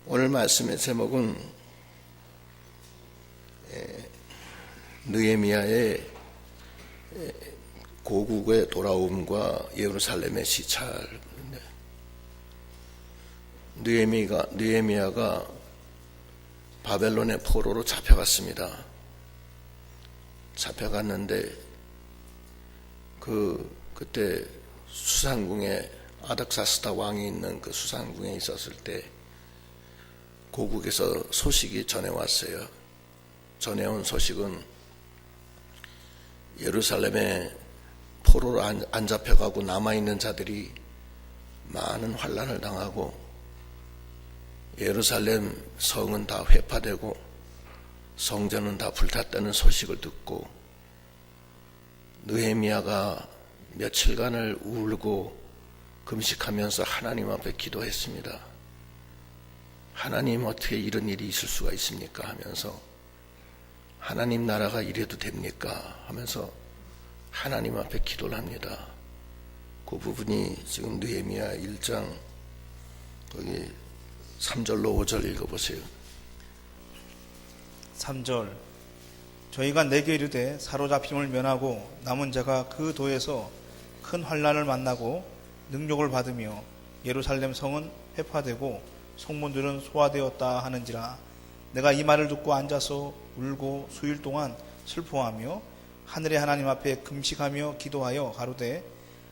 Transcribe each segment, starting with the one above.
오늘 말씀의 제목은 느헤미야의 고국의 돌아옴과 예루살렘의 시찰. 느헤미야가 바벨론의 포로로 잡혀갔습니다. 잡혀갔는데 그때 수산궁에 아닥사스다 왕이 있는 그 수산궁에 있었을 때 고국에서 소식이 전해왔어요. 전해온 소식은 예루살렘에 포로로 안 잡혀가고 남아있는 자들이 많은 환난을 당하고 예루살렘 성은 다 회파되고 성전은 다 불탔다는 소식을 듣고 느헤미야가 며칠간을 울고 금식하면서 하나님 앞에 기도했습니다. 하나님, 어떻게 이런 일이 있을 수가 있습니까? 하면서 하나님 나라가 이래도 됩니까? 하면서 하나님 앞에 기도를 합니다. 그 부분이 지금 느헤미야 1장 거기 3절로 5절 읽어보세요. 3절. 저희가 내게 이르되 사로잡힘을 면하고 남은 자가 그 도에서 큰 환난을 만나고 능력을 받으며 예루살렘 성은 회파되고 성문들은 소화되었다 하는지라. 내가 이 말을 듣고 앉아서 울고 수일 동안 슬퍼하며 하늘의 하나님 앞에 금식하며 기도하여 가로되,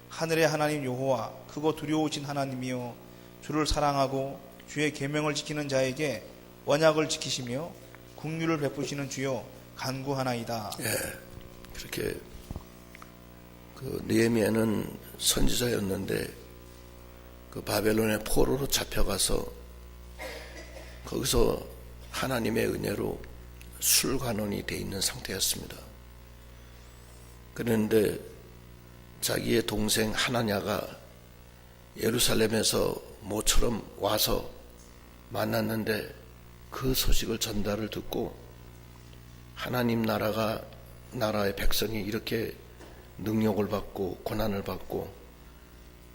하늘의 하나님 여호와, 크고 두려우신 하나님이여, 주를 사랑하고 주의 계명을 지키는 자에게 언약을 지키시며 긍휼을 베푸시는 주여, 간구하나이다. 그렇게 느헤미야는 선지자였는데 그 바벨론의 포로로 잡혀가서 거기서 하나님의 은혜로 술관원이 돼 있는 상태였습니다. 그런데 자기의 동생 하나냐가 예루살렘에서 모처럼 와서 만났는데 그 소식을 전달을 듣고 하나님 나라의 백성이 이렇게 능력을 받고 고난을 받고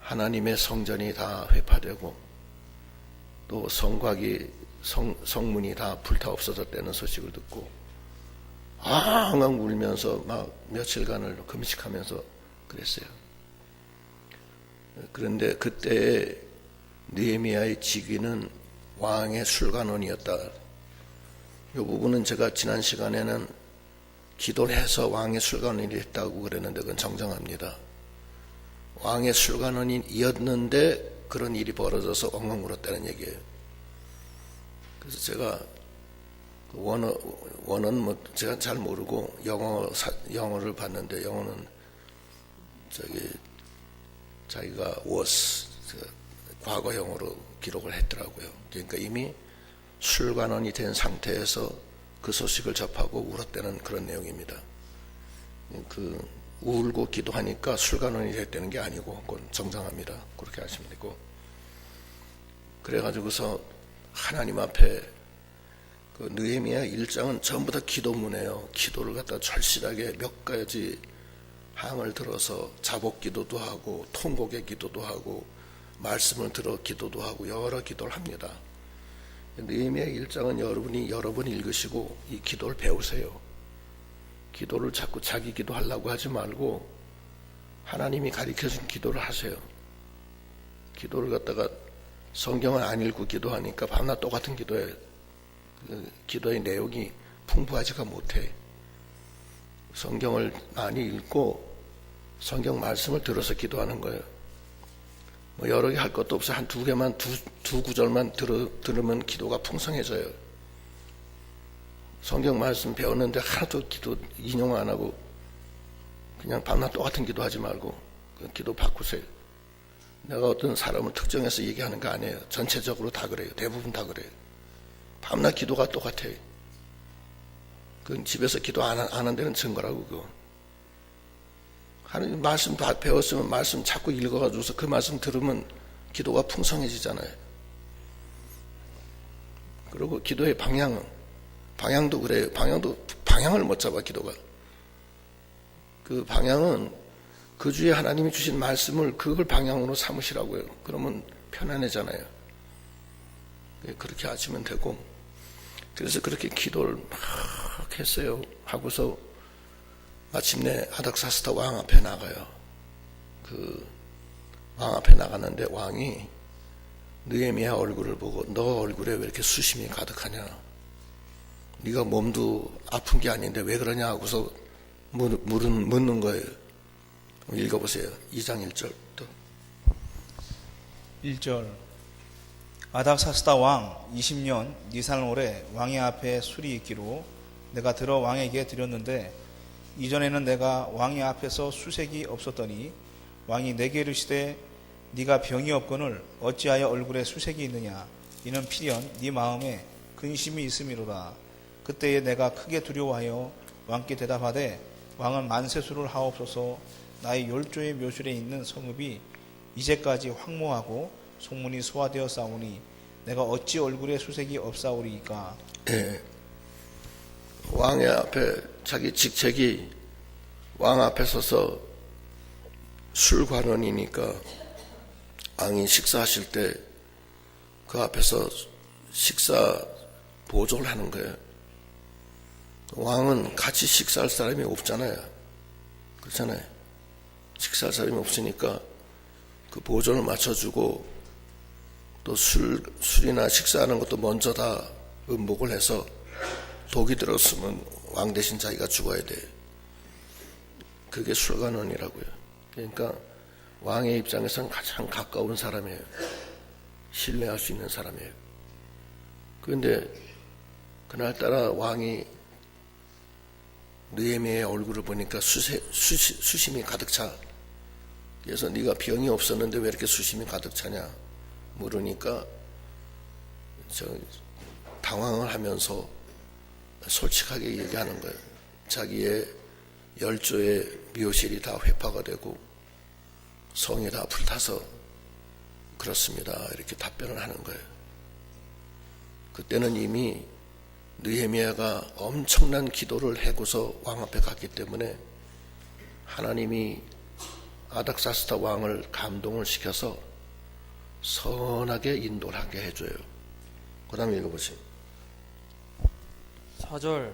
하나님의 성전이 다 회파되고 또 성문이 다 불타 없어졌다는 소식을 듣고 앙앙 울면서 막 며칠간을 금식하면서 그랬어요. 그런데 그때 느헤미야의 직위는 왕의 술관원이었다. 이 부분은 제가 지난 시간에는 기도를 해서 왕의 술관원이 됐다고 그랬는데 그건 정정합니다. 왕의 술관원이었는데 그런 일이 벌어져서 엉엉 울었다는 얘기예요. 그래서 제가 원어는 제가 잘 모르고 영어를 봤는데 영어는 자기가 was 과거형으로 기록을 했더라고요. 그러니까 이미 술관원이 된 상태에서 그 소식을 접하고 울었다는 그런 내용입니다. 울고 기도하니까 술관원이 됐다는 게 아니고 그건 정정합니다. 그렇게 하시면 되고. 그래가지고서 하나님 앞에 느헤미야 1장은 전부 다 기도문이에요. 기도를 갖다 절실하게 몇 가지 항을 들어서 자복 기도도 하고 통곡의 기도도 하고 말씀을 들어 기도도 하고 여러 기도를 합니다. 느헤미야 1장은 여러분이 여러 번 읽으시고 이 기도를 배우세요. 기도를 자꾸 자기 기도하려고 하지 말고 하나님이 가르쳐준 기도를 하세요. 기도를 갖다가 성경을 안 읽고 기도하니까 밤낮 똑같은 기도의 내용이 풍부하지가 못해. 성경을 많이 읽고 성경 말씀을 들어서 기도하는 거예요. 여러 개 할 것도 없어. 한 두 개만, 두 구절만 들으면 기도가 풍성해져요. 성경 말씀 배웠는데 하나도 기도 인용 안 하고 그냥 밤낮 똑같은 기도 하지 말고 기도 바꾸세요. 내가 어떤 사람을 특정해서 얘기하는 거 아니에요. 전체적으로 다 그래요. 대부분 다 그래요. 밤낮 기도가 똑같아요. 그건 집에서 기도 안 하는 데는 증거라고. 그거 하나님 말씀 다 배웠으면 말씀 자꾸 읽어가지고서 그 말씀 들으면 기도가 풍성해지잖아요. 그리고 기도의 방향도 그래요. 방향을 못 잡아. 기도가 그 방향은 그 주에 하나님이 주신 말씀을 그걸 방향으로 삼으시라고요. 그러면 편안해잖아요. 그렇게 하시면 되고, 그래서 그렇게 기도를 막 했어요. 하고서 마침내 아닥사스다 왕 앞에 나가요. 그 왕 앞에 나갔는데 왕이 느헤미야 얼굴을 보고 너 얼굴에 왜 이렇게 수심이 가득하냐, 네가 몸도 아픈 게 아닌데 왜 그러냐 하고서 묻는 거예요. 읽어보세요. 2장 1절부터. 1절. 아닥사스다 왕 20년 니산월에 왕의 앞에 술이 있기로 내가 들어 왕에게 드렸는데 이전에는 내가 왕의 앞에서 수색이 없었더니 왕이 내게 이르시되 네가 병이 없거늘 어찌하여 얼굴에 수색이 있느냐, 이는 필연 네 마음에 근심이 있음이로다. 그때에 내가 크게 두려워하여 왕께 대답하되 왕은 만세수를 하옵소서. 나의 열조의 묘실에 있는 성읍이 이제까지 황무하고 소문이 소화되어 싸우니 내가 어찌 얼굴에 수색이 없사오리이까. 예. 왕의 앞에 자기 직책이 왕 앞에 서서 술관원이니까 왕이 식사하실 때 그 앞에서 식사 보조를 하는 거예요. 왕은 같이 식사할 사람이 없잖아요. 그렇잖아요. 식사할 사람이 없으니까 그 보조를 맞춰주고 또 술이나 식사하는 것도 먼저 다 음복을 해서 독이 들었으면 왕 대신 자기가 죽어야 돼. 그게 술관원이라고요. 그러니까 왕의 입장에서는 가장 가까운 사람이에요. 신뢰할 수 있는 사람이에요. 그런데 그날따라 왕이 느헤미야의 얼굴을 보니까 수심이 가득 차. 그래서 네가 병이 없었는데 왜 이렇게 수심이 가득 차냐 물으니까 당황을 하면서 솔직하게 얘기하는 거예요. 자기의 열조의 묘실이 다 회파가 되고 성이 다 불타서 그렇습니다, 이렇게 답변을 하는 거예요. 그때는 이미 느헤미야가 엄청난 기도를 해고서 왕 앞에 갔기 때문에 하나님이 아닥사스다 왕을 감동을 시켜서 선하게 인도를 하게 해줘요. 그 다음에 읽어보세요. 4절.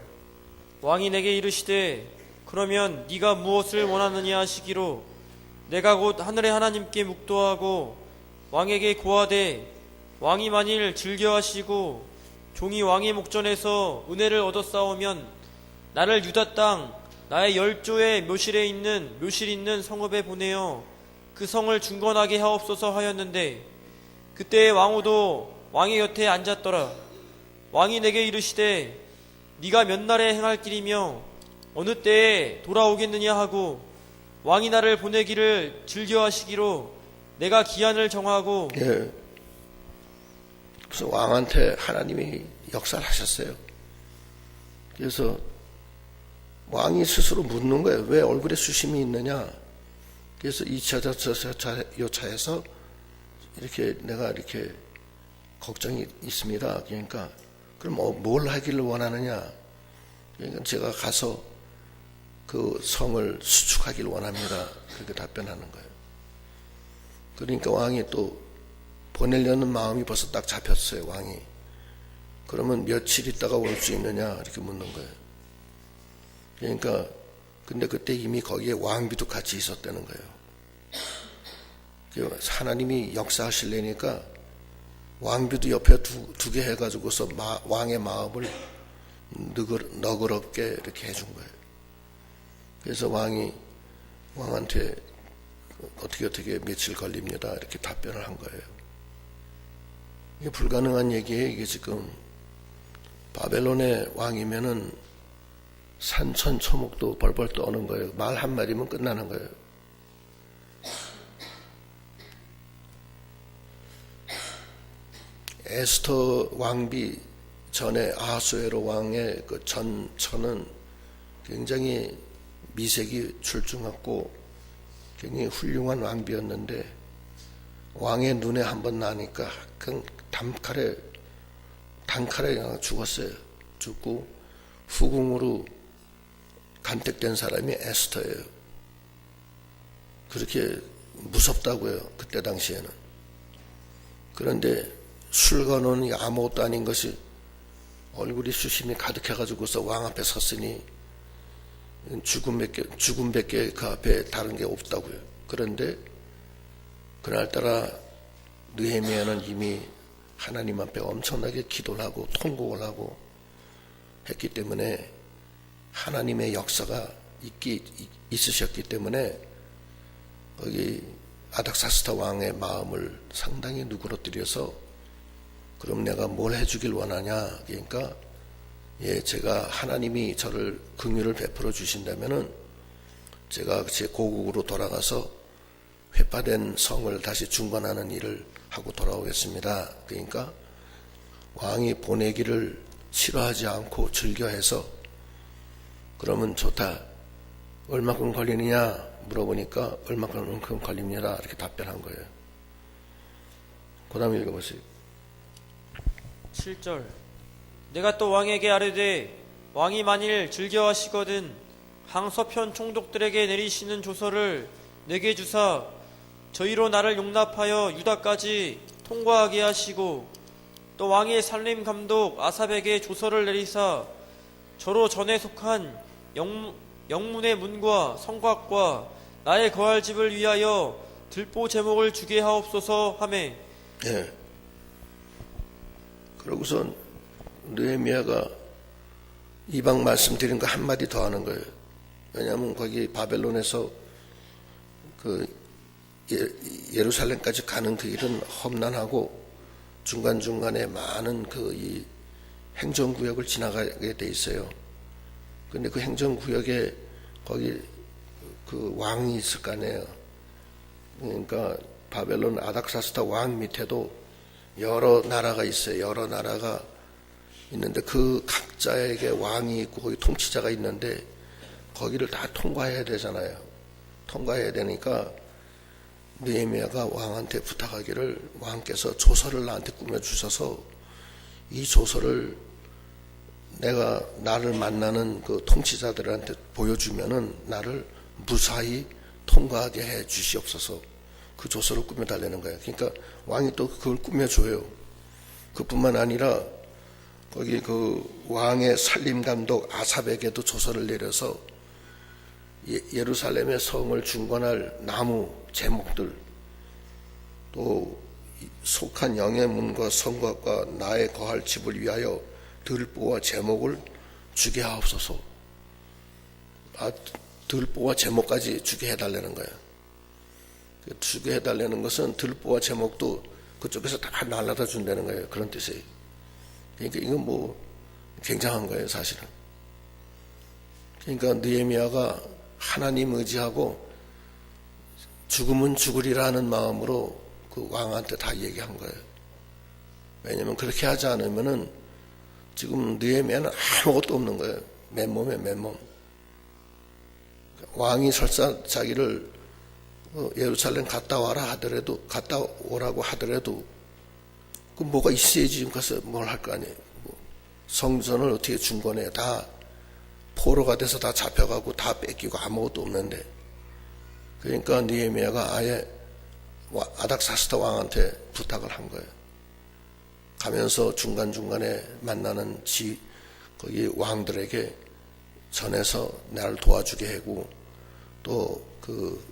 왕이 내게 이르시되 그러면 네가 무엇을 원하느냐 하시기로 내가 곧 하늘의 하나님께 묵도하고 왕에게 고하되 왕이 만일 즐겨하시고 종이 왕의 목전에서 은혜를 얻었사오면 나를 유다 땅 나의 열조의 묘실 있는 성읍에 보내어 그 성을 중건하게 하옵소서 하였는데 그때의 왕후도 왕의 곁에 앉았더라. 왕이 내게 이르시되 네가 몇 날에 행할 길이며 어느 때에 돌아오겠느냐 하고 왕이 나를 보내기를 즐겨하시기로 내가 기한을 정하고. 예. 그래서 왕한테 하나님이 역사를 하셨어요. 그래서 왕이 스스로 묻는 거예요. 왜 얼굴에 수심이 있느냐. 그래서 2차 요차에서 이렇게 내가 이렇게 걱정이 있습니다. 그러니까 그럼 뭘 하기를 원하느냐. 그러니까 제가 가서 그 성을 수축하기를 원합니다. 그렇게 답변하는 거예요. 그러니까 왕이 또 보내려는 마음이 벌써 딱 잡혔어요. 왕이. 그러면 며칠 있다가 올 수 있느냐 이렇게 묻는 거예요. 그러니까 근데 그때 이미 거기에 왕비도 같이 있었다는 거예요. 하나님이 역사하시려니까 왕비도 옆에 두게 해가지고서 왕의 마음을 너그럽게 이렇게 해준 거예요. 그래서 왕한테 어떻게 며칠 걸립니다 이렇게 답변을 한 거예요. 이게 불가능한 얘기예요. 이게 지금 바벨론의 왕이면은 산천초목도 벌벌 떠는 거예요. 말 한마디면 끝나는 거예요. 에스터 왕비 전에 아하수에로 왕의 그 전처는 굉장히 미색이 출중했고 굉장히 훌륭한 왕비였는데 왕의 눈에 한번 나니까 그냥 단칼에 죽었어요. 죽고 후궁으로 간택된 사람이 에스터예요. 그렇게 무섭다고요. 그때 당시에는. 그런데 술관원이 아무것도 아닌 것이 얼굴이 수심이 가득해가지고서 왕 앞에 섰으니 죽음밖에 그 앞에 다른 게 없다고요. 그런데 그날따라 느헤미야는 이미 하나님 앞에 엄청나게 기도를 하고 통곡을 하고 했기 때문에 하나님의 역사가 있으셨기 때문에 거기 아닥사스다 왕의 마음을 상당히 누그러뜨려서 그럼 내가 뭘 해주길 원하냐? 그러니까 제가 하나님이 저를 긍휼을 베풀어 주신다면은 제가 제 고국으로 돌아가서 회파된 성을 다시 중건하는 일을 하고 돌아오겠습니다. 그러니까 왕이 보내기를 싫어하지 않고 즐겨해서 그러면 좋다. 얼마큼 걸리느냐 물어보니까 얼마큼 걸립니다. 이렇게 답변한 거예요. 그 다음에 읽어보세요. 7절 내가 또 왕에게 아뢰되 왕이 만일 즐겨하시거든 항서편 총독들에게 내리시는 조서를 내게 주사 저희로 나를 용납하여 유다까지 통과하게 하시고 또 왕의 살림 감독 아삽에게 조서를 내리사 저로 전에 속한 영문의 문과 성곽과 나의 거할 집을 위하여 들보 제목을 주게 하옵소서 하매 예. 그러고선 느헤미야가 이방 말씀드린 거 한마디 더 하는 거예요. 왜냐하면 거기 바벨론에서 그 예루살렘까지 가는 그 길은 험난하고 중간중간에 많은 그 이 행정구역을 지나가게 돼 있어요. 근데 그 행정구역에 거기 그 왕이 있을 거 아니에요. 그러니까 바벨론 아닥사스다 왕 밑에도 여러 나라가 있어요. 여러 나라가 있는데 그 각자에게 왕이 있고 거기 통치자가 있는데 거기를 다 통과해야 되잖아요. 통과해야 되니까 느헤미야가 왕한테 부탁하기를 왕께서 조서를 나한테 꾸며주셔서 이 조서를 내가 나를 만나는 그 통치자들한테 보여주면은 나를 무사히 통과하게 해 주시옵소서. 그 조서를 꾸며달라는 거예요. 그러니까 왕이 또 그걸 꾸며줘요. 그뿐만 아니라 거기 그 왕의 살림 감독 아삽에게도 조서를 내려서 예루살렘의 성을 중건할 나무 제목들 또 속한 영의 문과 성곽과 나의 거할 집을 위하여 들보와 제목을 주게 하옵소서. 들보와 제목까지 주게 해달라는 거예요. 주게 해달라는 것은 들보와 제목도 그쪽에서 다 날라다 준다는 거예요. 그런 뜻이에요. 그러니까 이건 뭐 굉장한 거예요, 사실은. 그러니까 느헤미야가 하나님 의지하고 죽으면 죽으리라는 마음으로 그 왕한테 다 얘기한 거예요. 왜냐면 그렇게 하지 않으면은 지금 느헤미야는 아무것도 없는 거예요. 맨몸에 맨몸. 왕이 설사 자기를 예루살렘 갔다 오라고 하더라도 그 뭐가 있어야지 지금 가서 뭘 할 거 아니에요. 성전을 어떻게 중건해. 다 포로가 돼서 다 잡혀가고 다 뺏기고 아무것도 없는데. 그러니까 느헤미야가 아예 아닥사스다 왕한테 부탁을 한 거예요. 가면서 중간중간에 만나는 거기 왕들에게 전해서 나를 도와주게 하고 또 그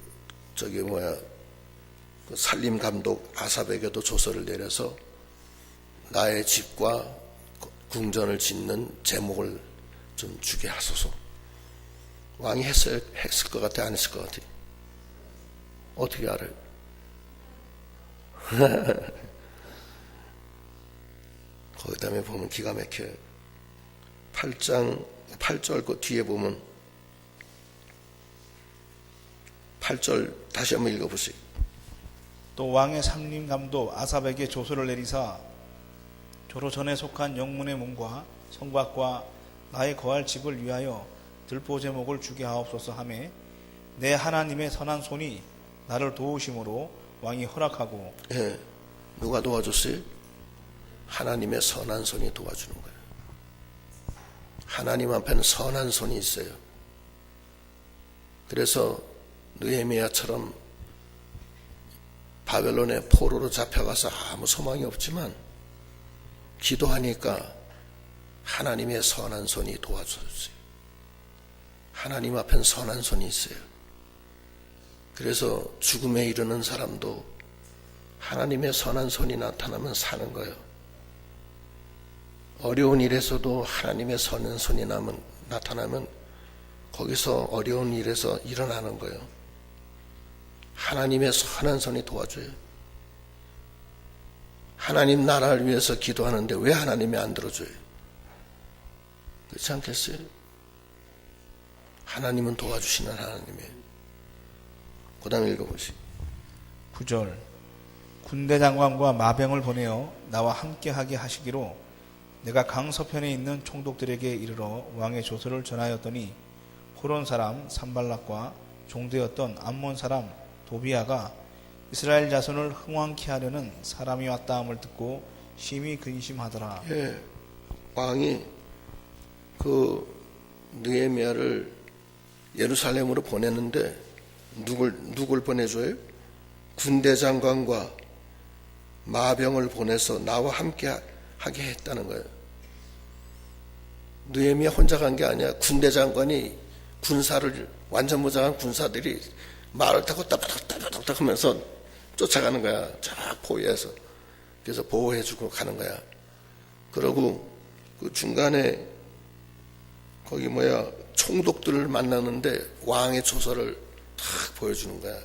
살림 감독 아삽에게도 조서를 내려서 나의 집과 궁전을 짓는 제목을 좀 주게 하소서. 왕이 했을 것 같아, 안 했을 것 같아? 어떻게 알아요? 거기 다음에 보면 기가 막혀요. 8절 그 뒤에 보면 8절 다시 한번 읽어보세요. 또 왕의 살림 감독 아삽에게 조서를 내리사 조로 전에 속한 영문의 문과 성곽과 나의 거할 집을 위하여 들보 제목을 주게 하옵소서 하매 내 하나님의 선한 손이 나를 도우심으로 왕이 허락하고. 예, 누가 도와줬어요? 하나님의 선한 손이 도와주는 거예요. 하나님 앞에는 선한 손이 있어요. 그래서 느헤미야처럼 바벨론의 포로로 잡혀가서 아무 소망이 없지만 기도하니까 하나님의 선한 손이 도와줬어요. 하나님 앞엔 선한 손이 있어요. 그래서 죽음에 이르는 사람도 하나님의 선한 손이 나타나면 사는 거예요. 어려운 일에서도 하나님의 선한 손이 나타나면 거기서 어려운 일에서 일어나는 거예요. 하나님의 선한 손이 도와줘요. 하나님 나라를 위해서 기도하는데 왜 하나님이 안 들어줘요? 그렇지 않겠어요? 하나님은 도와주시는 하나님이에요. 그 다음 읽어보시죠. 9절 군대 장관과 마병을 보내어 나와 함께하게 하시기로 내가 강서편에 있는 총독들에게 이르러 왕의 조서를 전하였더니 호론 사람 산발락과 종되었던 암몬 사람 도비아가 이스라엘 자손을 흥왕케 하려는 사람이 왔다 함을 듣고 심히 근심하더라. 예, 왕이 그 느헤미야를 예루살렘으로 보냈는데 누굴 보내줘요? 군대 장관과 마병을 보내서 나와 함께 하게 했다는 거예요. 느헤미야 혼자 간 게 아니야. 군대 장관이 군사를 완전 무장한 군사들이 말을 타고 따바닥 하면서 쫓아가는 거야. 쫙 포위해서. 그래서 보호해주고 가는 거야. 그러고 그 중간에 거기 총독들을 만나는데 왕의 조서를 탁 보여주는 거야.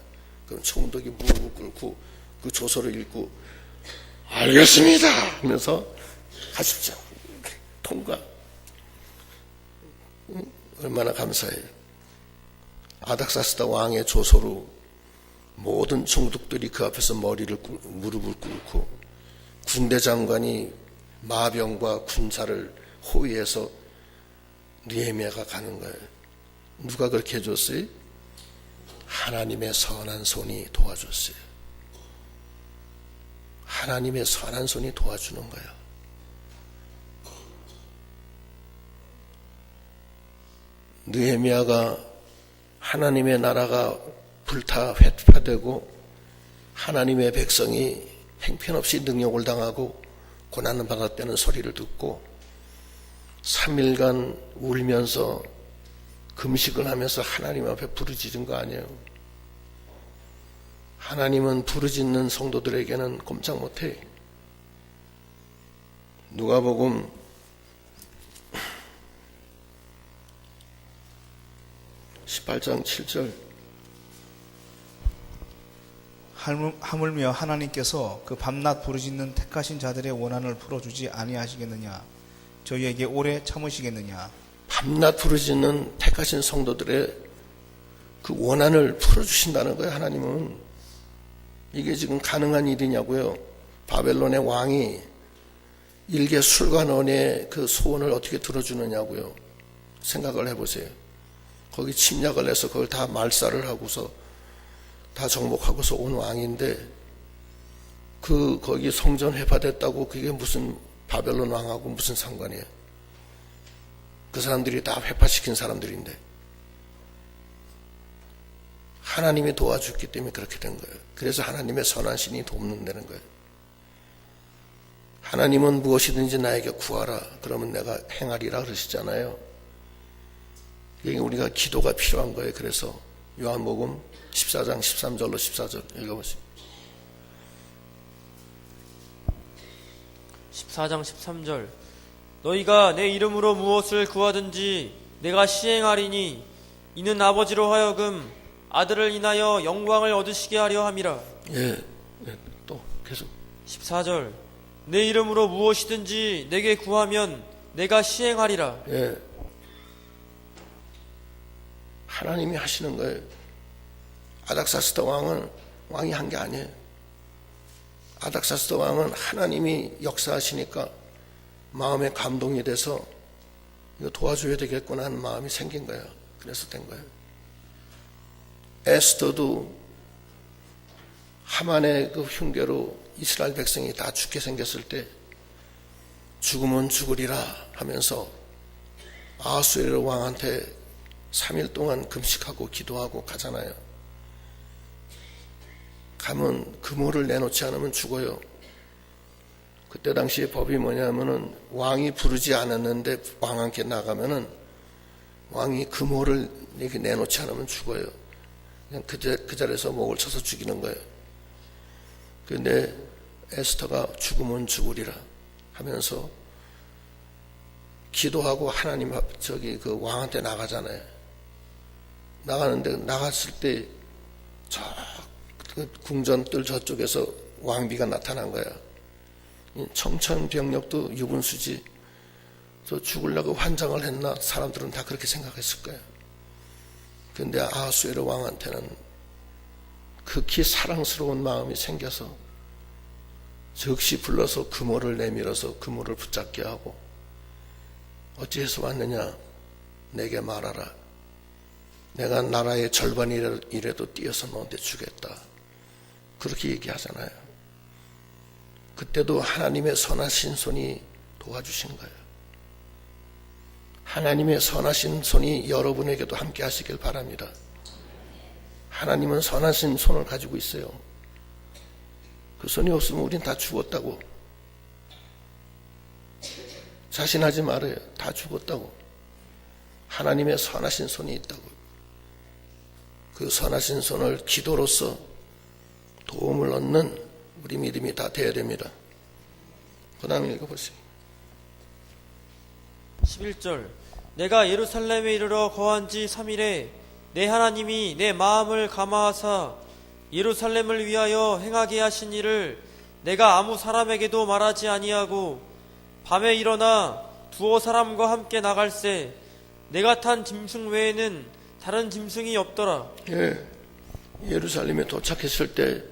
그럼 총독이 무릎을 꿇고 그 조서를 읽고 알겠습니다 하면서 가십시오. 통과. 얼마나 감사해요. 아닥사스다 왕의 조서로 모든 총독들이 그 앞에서 무릎을 꿇고 군대 장관이 마병과 군사를 호위해서 느헤미야가 가는 거예요. 누가 그렇게 해줬어요? 하나님의 선한 손이 도와줬어요. 하나님의 선한 손이 도와주는 거예요. 느헤미야가 하나님의 나라가 회파되고 하나님의 백성이 행편없이 능욕을 당하고 고난을 받았다는 소리를 듣고 3일간 울면서 금식을 하면서 하나님 앞에 부르짖은 거 아니에요. 하나님은 부르짖는 성도들에게는 꼼짝 못해. 누가복음 18장 7절 하물며 하나님께서 그 밤낮 부르짖는 택하신 자들의 원한을 풀어주지 아니하시겠느냐? 저희에게 오래 참으시겠느냐? 밤낮 부르짖는 택하신 성도들의 그 원한을 풀어주신다는 거예요. 하나님은. 이게 지금 가능한 일이냐고요. 바벨론의 왕이 일개 술관원의 그 소원을 어떻게 들어주느냐고요. 생각을 해보세요. 거기 침략을 해서 그걸 다 말살을 하고서 다 정복하고서 온 왕인데 거기 성전 회파됐다고 그게 무슨 바벨론 왕하고 무슨 상관이에요. 그 사람들이 다 회파시킨 사람들인데 하나님이 도와줬기 때문에 그렇게 된 거예요. 그래서 하나님의 선한 신이 돕는다는 거예요. 하나님은 무엇이든지 나에게 구하라 그러면 내가 행하리라 그러시잖아요. 이게 우리가 기도가 필요한 거예요. 그래서 요한복음 14장 13절로 14절 읽어보시죠. 14장 13절 너희가 내 이름으로 무엇을 구하든지 내가 시행하리니 이는 아버지로 하여금 아들을 인하여 영광을 얻으시게 하려 함이라. 예, 또 계속 14절 내 이름으로 무엇이든지 내게 구하면 내가 시행하리라. 예, 하나님이 하시는 거예요. 아닥사스다 왕이 한 게 아니에요. 아닥사스다 왕은 하나님이 역사하시니까 마음에 감동이 돼서 이거 도와줘야 되겠구나 하는 마음이 생긴 거예요. 그래서 된 거예요. 에스더도 하만의 그 흉계로 이스라엘 백성이 다 죽게 생겼을 때 죽으면 죽으리라 하면서 아하수에로 왕한테 3일 동안 금식하고 기도하고 가잖아요. 가면 금호를 내놓지 않으면 죽어요. 그때 당시에 법이 뭐냐면은 왕이 부르지 않았는데 왕한테 나가면은 왕이 금호를 이렇게 내놓지 않으면 죽어요. 그냥 그 자리에서 목을 쳐서 죽이는 거예요. 근데 에스더가 죽으면 죽으리라 하면서 기도하고 하나님 그 왕한테 나가잖아요. 나가는데 나갔을 때 저 궁전뜰 저쪽에서 왕비가 나타난 거야. 청천벽력도 유분수지. 저 죽으려고 환장을 했나? 사람들은 다 그렇게 생각했을 거야. 근데 아하수에로 왕한테는 극히 사랑스러운 마음이 생겨서 즉시 불러서 금호를 내밀어서 금호를 붙잡게 하고 어찌해서 왔느냐? 내게 말하라. 내가 나라의 절반이라도 띄어서 너한테 주겠다. 그렇게 얘기하잖아요. 그때도 하나님의 선하신 손이 도와주신 거예요. 하나님의 선하신 손이 여러분에게도 함께 하시길 바랍니다. 하나님은 선하신 손을 가지고 있어요. 그 손이 없으면 우린 다 죽었다고. 자신하지 말아요. 다 죽었다고. 하나님의 선하신 손이 있다고. 그 선하신 손을 기도로서 도움을 얻는 우리 믿음이 다 되어야 됩니다. 그 다음에 읽어보세요. 11절 내가 예루살렘에 이르러 거한 지 3일에 내 하나님이 내 마음을 감화하사 예루살렘을 위하여 행하게 하신 일을 내가 아무 사람에게도 말하지 아니하고 밤에 일어나 두어 사람과 함께 나갈새 내가 탄 짐승 외에는 다른 짐승이 없더라. 예, 예루살렘에 도착했을 때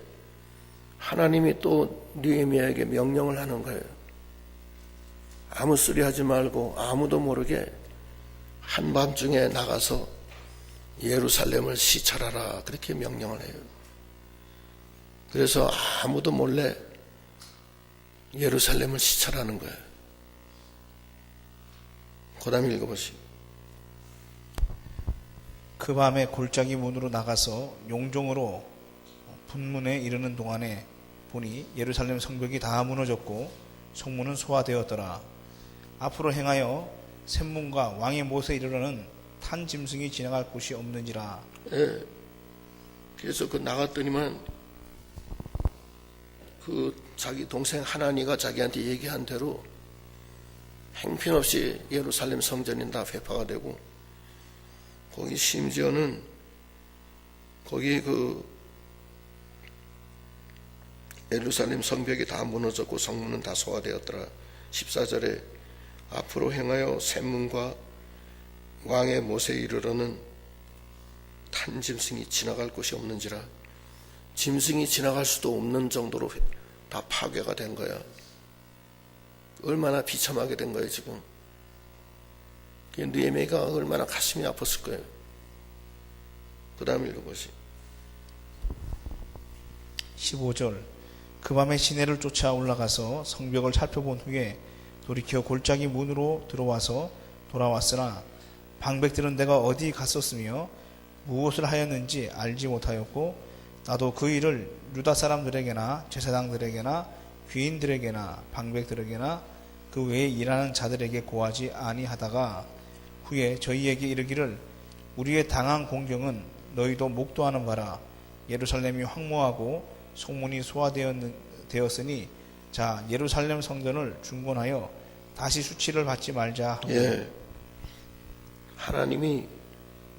하나님이 또 느헤미야에게 명령을 하는 거예요. 아무 소리 하지 말고 아무도 모르게 한밤중에 나가서 예루살렘을 시찰하라. 그렇게 명령을 해요. 그래서 아무도 몰래 예루살렘을 시찰하는 거예요. 그 다음에 읽어보시죠. 그 밤에 골짜기 문으로 나가서 용종으로 분문에 이르는 동안에 보니 예루살렘 성벽이 다 무너졌고 성문은 소화되었더라. 앞으로 행하여 샘문과 왕의 못에 이르러는 탄 짐승이 지나갈 곳이 없는지라. 예. 그래서 그 나갔더니만 그 자기 동생 하나니가 자기한테 얘기한 대로 행편없이 예루살렘 성전이 다 회파가 되고 거기 심지어는 거기 그 예루살렘 성벽이 다 무너졌고 성문은 다 소화되었더라. 14절에 앞으로 행하여 샘문과 왕의 못에 이르러는 탄 짐승이 지나갈 곳이 없는지라. 짐승이 지나갈 수도 없는 정도로 다 파괴가 된 거야. 얼마나 비참하게 된 거예요 지금. 느헤미야가 얼마나 가슴이 아팠을 거예요. 그 다음 읽어보시. 15절 그 밤에 시내를 쫓아 올라가서 성벽을 살펴본 후에 돌이켜 골짜기 문으로 들어와서 돌아왔으나 방백들은 내가 어디 갔었으며 무엇을 하였는지 알지 못하였고 나도 그 일을 유다 사람들에게나 제사장들에게나 귀인들에게나 방백들에게나 그 외에 일하는 자들에게 고하지 아니하다가 후에 저희에게 이르기를 우리의 당한 공경은 너희도 목도하는 바라. 예루살렘이 황무하고 성문이 소화되었으니 자 예루살렘 성전을 중건하여 다시 수치를 받지 말자 하고. 예. 하나님이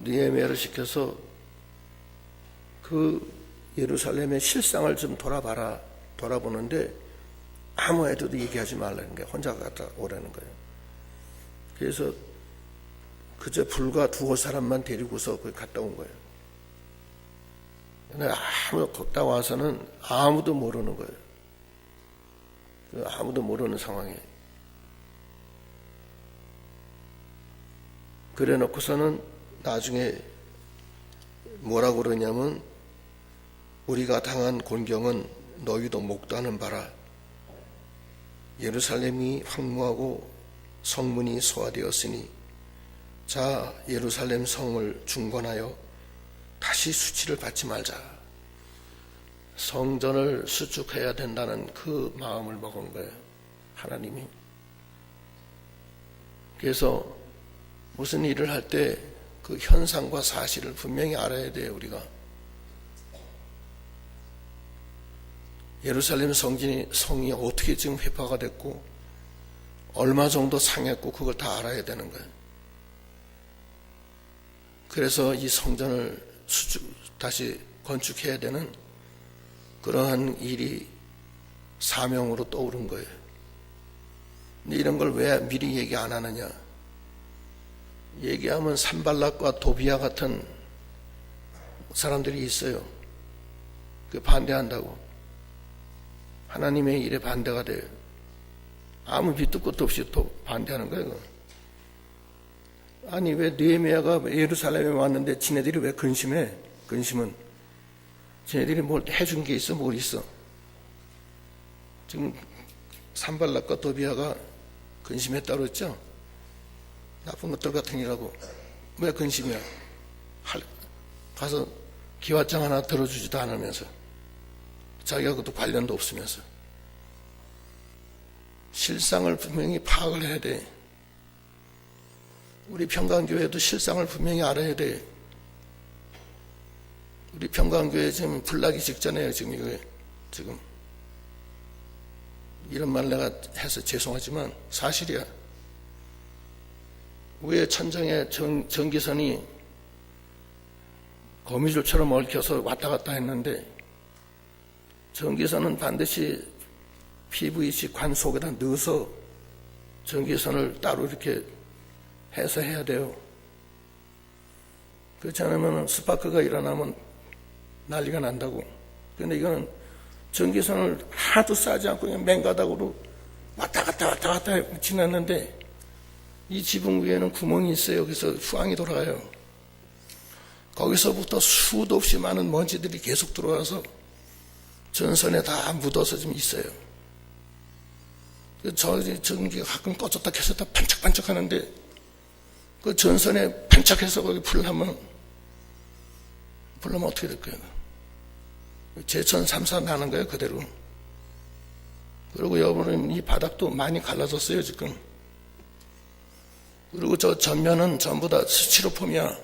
느헤미야를 시켜서 그 예루살렘의 실상을 좀 돌아봐라. 돌아보는데 아무 애들도 얘기하지 말라는 거예요. 혼자 갔다 오라는 거예요. 그래서 그저 불과 두어 사람만 데리고서 거기 갔다 온 거예요. 근데 갔다 와서는 아무도 모르는 거예요. 아무도 모르는 상황이에요. 그래 놓고서는 나중에 뭐라고 그러냐면 우리가 당한 곤경은 너희도 목도하는 바라. 예루살렘이 황무하고 성문이 소화되었으니 자 예루살렘 성을 중건하여 다시 수치를 받지 말자. 성전을 수축해야 된다는 그 마음을 먹은 거예요. 하나님이. 그래서 무슨 일을 할 때 그 현상과 사실을 분명히 알아야 돼요, 우리가. 예루살렘 성이 어떻게 지금 회파가 됐고 얼마 정도 상했고 그걸 다 알아야 되는 거예요. 그래서 이 성전을 다시 건축해야 되는 그러한 일이 사명으로 떠오른 거예요. 근데 이런 걸 왜 미리 얘기 안 하느냐? 얘기하면 산발락과 도비아 같은 사람들이 있어요. 그 반대한다고. 하나님의 일에 반대가 돼요. 아무 밑도 끝도 없이 또 반대하는 거예요. 아니 왜 느헤미야가 예루살렘에 왔는데 지네들이 왜 근심해? 근심은 지네들이 뭘 해준 게 있어? 뭘 있어? 지금 산발락과 도비아가 근심했다고 했죠? 나쁜 것들 같은 이라고. 왜 근심이야? 가서 기왓장 하나 들어주지도 않으면서 자기가 그것도 관련도 없으면서. 실상을 분명히 파악을 해야 돼. 우리 평강교회도 실상을 분명히 알아야 돼. 우리 평강교회 지금 불나기 직전이에요. 지금 이런 말 내가 해서 죄송하지만 사실이야. 위에 천장에 전기선이 거미줄처럼 얽혀서 왔다 갔다 했는데 전기선은 반드시 PVC 관 속에다 넣어서 전기선을 따로 이렇게 해서 해야 돼요. 그렇지 않으면 스파크가 일어나면 난리가 난다고. 그런데 이거는 전기선을 하나도 싸지 않고 그냥 맹가닥으로 왔다 갔다 지났는데 이 지붕 위에는 구멍이 있어요. 그래서 후황이 돌아가요. 거기서부터 수도 없이 많은 먼지들이 계속 들어와서 전선에 다 묻어서 좀 있어요. 전기가 가끔 꺼졌다 켰었다 반짝반짝 하는데 그 전선에 반짝해서 거기 불 나면 어떻게 될 거예요? 제천 3사 나는 거예요, 그대로. 그리고 여러분, 이 바닥도 많이 갈라졌어요, 지금. 그리고 저 전면은 전부 다 스티로폼이야.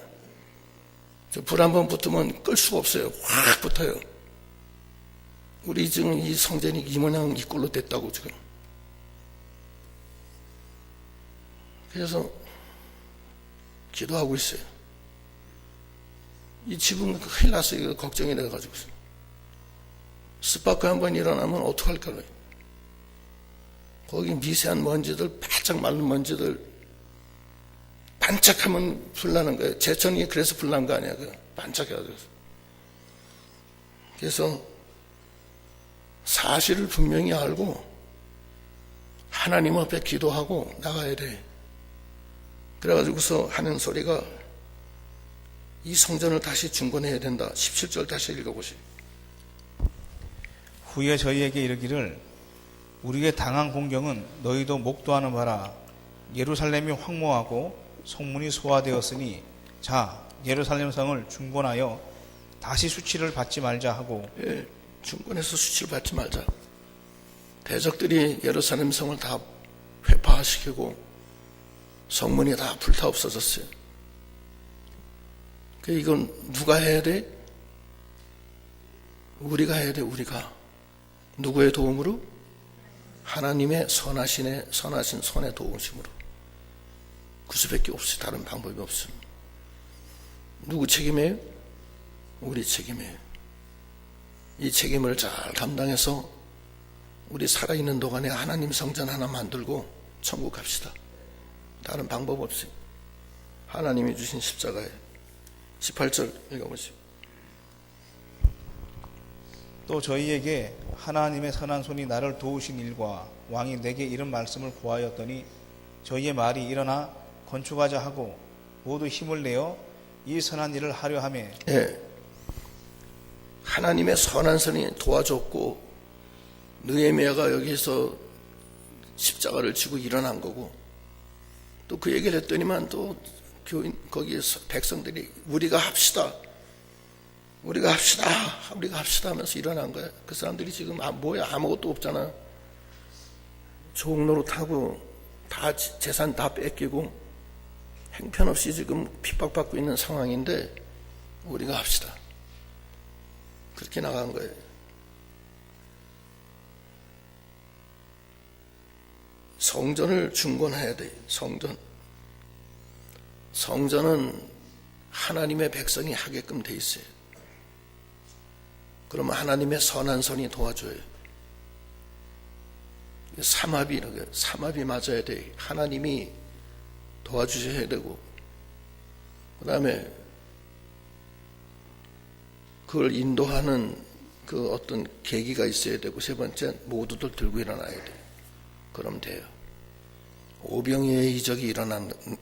불 한 번 붙으면 끌 수가 없어요. 확 붙어요. 우리 지금 이 성전이 이 모양 이 꼴로 됐다고, 지금. 그래서 기도하고 있어요. 이 지붕 큰일 났어요. 이거 걱정이 돼가지고. 스파크 한번 일어나면 어떡할까요? 거기 미세한 먼지들, 바짝 마른 먼지들, 반짝하면 불나는 거예요. 제천이 그래서 불난 거 아니야. 반짝해가지고. 그래서 사실을 분명히 알고 하나님 앞에 기도하고 나가야 돼. 그래가지고서 하는 소리가 이 성전을 다시 중건해야 된다. 17절 다시 읽어보시오. 후에 저희에게 이르기를 우리에게 당한 공경은 너희도 목도하는 바라. 예루살렘이 황무하고 성문이 소화되었으니 자 예루살렘 성을 중건하여 다시 수치를 받지 말자 하고. 예, 중건해서 수치를 받지 말자. 대적들이 예루살렘 성을 다 회파시키고 성문이 다 불타 없어졌어요. 이건 누가 해야 돼? 우리가 해야 돼. 우리가. 누구의 도움으로? 하나님의 선하신 손의 도우심으로. 그 수밖에 없어요. 다른 방법이 없어요. 누구 책임이에요? 우리 책임이에요. 이 책임을 잘 감당해서 우리 살아있는 동안에 하나님 성전 하나 만들고 천국 갑시다. 다른 방법 없어요. 하나님이 주신 십자가에 18절 읽어보시오. 또 저희에게 하나님의 선한 손이 나를 도우신 일과 왕이 내게 이런 말씀을 고하였더니 저희의 말이 일어나 건축하자 하고 모두 힘을 내어 이 선한 일을 하려 하며. 예, 하나님의 선한 손이 도와줬고 느헤미야가 여기서 십자가를 지고 일어난 거고 또 그 얘기를 했더니만 또 교인 거기에서 백성들이 우리가 합시다 하면서 일어난 거야. 그 사람들이 지금 뭐야 아무것도 없잖아. 종로릇하고 다 재산 다 뺏기고 행편없이 지금 핍박받고 있는 상황인데 우리가 합시다. 그렇게 나간 거예요. 성전을 중건해야 돼요. 성전은 하나님의 백성이 하게끔 돼 있어요. 그러면 하나님의 선한 손이 도와줘요. 삼합이 맞아야 돼. 하나님이 도와주셔야 되고, 그 다음에 그걸 인도하는 그 어떤 계기가 있어야 되고, 세 번째 모두들 들고 일어나야 돼요. 그럼 돼요. 오병이의 이적이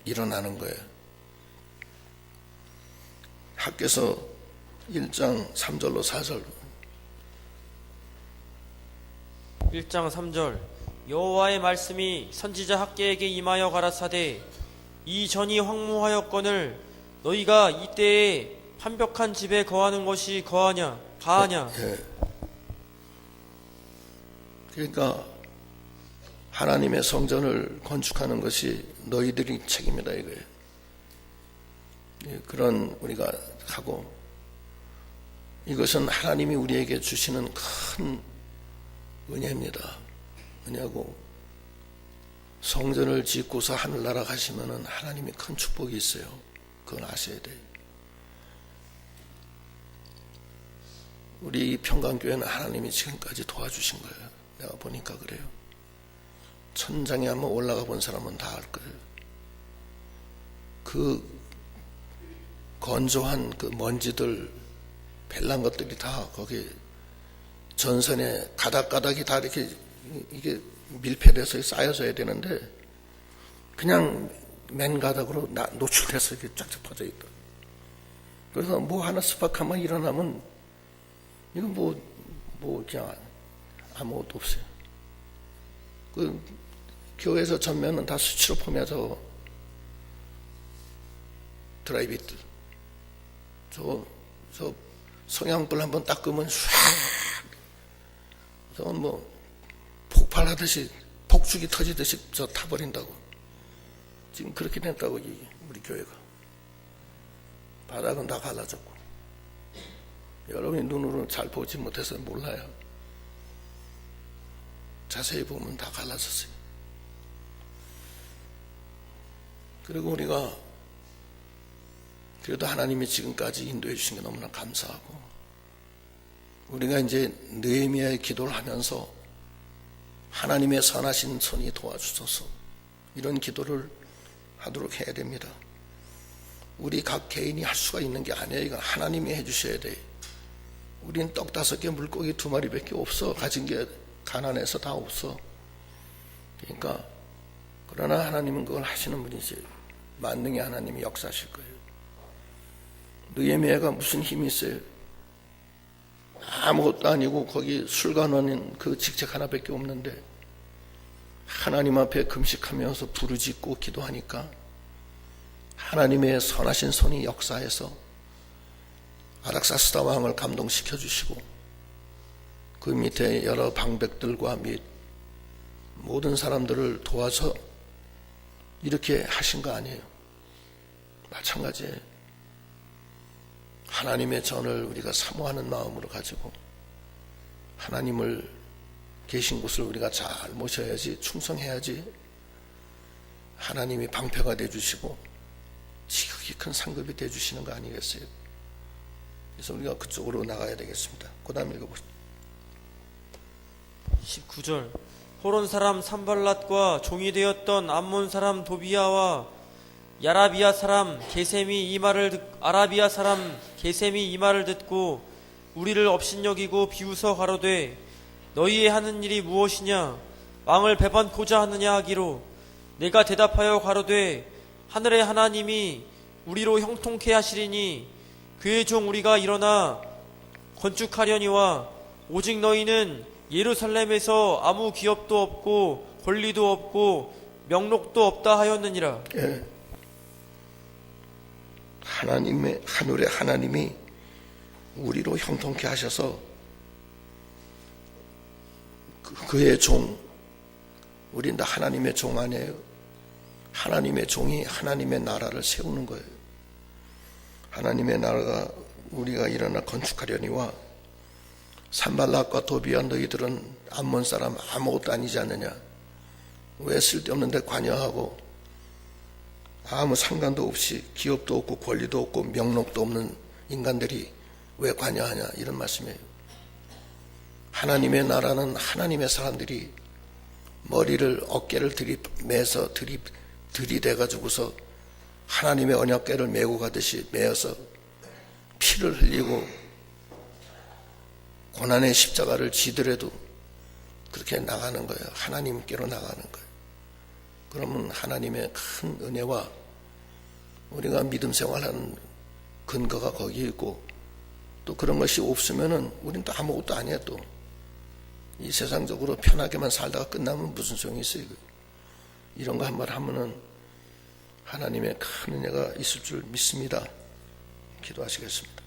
일어나는 거예요. 학개서 1장 3절로 4절. 1장 3절 여호와의 말씀이 선지자 학개에게 임하여 가라사대 이 전이 황무하였거늘 너희가 이때에 판벽한 집에 거하는 것이 가하냐. 예. 그러니까 하나님의 성전을 건축하는 것이 너희들이 책임이다 이거예요. 그런 우리가 하고, 이것은 하나님이 우리에게 주시는 큰 은혜입니다. 은혜고, 성전을 짓고서 하늘나라 가시면은 하나님이 큰 축복이 있어요. 그건 아셔야 돼요. 우리 평강교회는 하나님이 지금까지 도와주신 거예요. 내가 보니까 그래요. 천장에 한번 올라가 본 사람은 다 알 거예요. 그 건조한 그 먼지들, 벨란 것들이 다 거기 전선에 가닥가닥이 다 이렇게 이게 밀폐돼서 쌓여져야 되는데 그냥 맨 가닥으로 노출돼서 이렇게 쫙쫙 퍼져 있다. 그래서 뭐 하나 스파크하면 일어나면 이건 뭐 그냥 아무것도 없어요. 그 교회에서 전면은 다 수치로 포매서 드라이비트 저 성냥불 한번 닦으면 唰 저건 뭐 폭발하듯이 폭죽이 터지듯이 저 타버린다고. 지금 그렇게 됐다고 우리 교회가. 바닥은 다 갈라졌고 여러분이 눈으로 잘 보지 못해서 몰라요. 자세히 보면 다 갈라졌어요. 그리고 우리가 그래도 하나님이 지금까지 인도해 주신 게 너무나 감사하고, 우리가 이제 느헤미야의 기도를 하면서 하나님의 선하신 손이 도와주소서 이런 기도를 하도록 해야 됩니다. 우리 각 개인이 할 수가 있는 게 아니에요. 이건 하나님이 해주셔야 돼. 우린 떡 5개 물고기 2마리밖에 없어. 가진 게 가난해서 다 없어. 그러니까 그러나 하나님은 그걸 하시는 분이지. 만능의 하나님이 역사하실 거예요. 느헤미야가 무슨 힘이 있어요? 아무것도 아니고 거기 술관원인 그 직책 하나밖에 없는데 하나님 앞에 금식하면서 부르짖고 기도하니까 하나님의 선하신 손이 역사해서 아닥사스다 왕을 감동시켜 주시고 그 밑에 여러 방백들과 및 모든 사람들을 도와서 이렇게 하신 거 아니에요. 마찬가지예요. 하나님의 전을 우리가 사모하는 마음으로 가지고 하나님을 계신 곳을 우리가 잘 모셔야지, 충성해야지 하나님이 방패가 되어주시고 지극히 큰 상급이 되어주시는 거 아니겠어요? 그래서 우리가 그쪽으로 나가야 되겠습니다. 그 다음 읽어보시죠. 19절 호론 사람 산발랏과 종이 되었던 암몬 사람 도비야와 아라비아 사람 게셈이 이 말을 듣고 우리를 업신여기고 비웃어 가로되 너희의 하는 일이 무엇이냐 왕을 배반코자 하느냐 하기로 내가 대답하여 가로되 하늘의 하나님이 우리로 형통케 하시리니 그의 종 우리가 일어나 건축하려니와 오직 너희는 예루살렘에서 아무 기업도 없고 권리도 없고 명록도 없다 하였느니라. 예. 하늘의 하나님이 우리로 형통케 하셔서 그의 종 우린 다 하나님의 종 아니에요? 하나님의 종이 하나님의 나라를 세우는 거예요. 하나님의 나라가 우리가 일어나 건축하려니와 산발락과 도비아 너희들은 암몬 사람 아무것도 아니지 않느냐? 왜 쓸데없는 데 관여하고 아무 상관도 없이 기업도 없고 권리도 없고 명록도 없는 인간들이 왜 관여하냐? 이런 말씀이에요. 하나님의 나라는 하나님의 사람들이 머리를 어깨를 들이매서 들이대가지고서 하나님의 언약궤를 메고 가듯이 메어서 피를 흘리고 고난의 십자가를 지더라도 그렇게 나가는 거예요. 하나님께로 나가는 거예요. 그러면 하나님의 큰 은혜와 우리가 믿음 생활하는 근거가 거기에 있고, 또 그런 것이 없으면은 우린 또 아무것도 아니야. 또 이 세상적으로 편하게만 살다가 끝나면 무슨 소용이 있어요. 이런 거 한 말 하면은 하나님의 큰 은혜가 있을 줄 믿습니다. 기도하시겠습니다.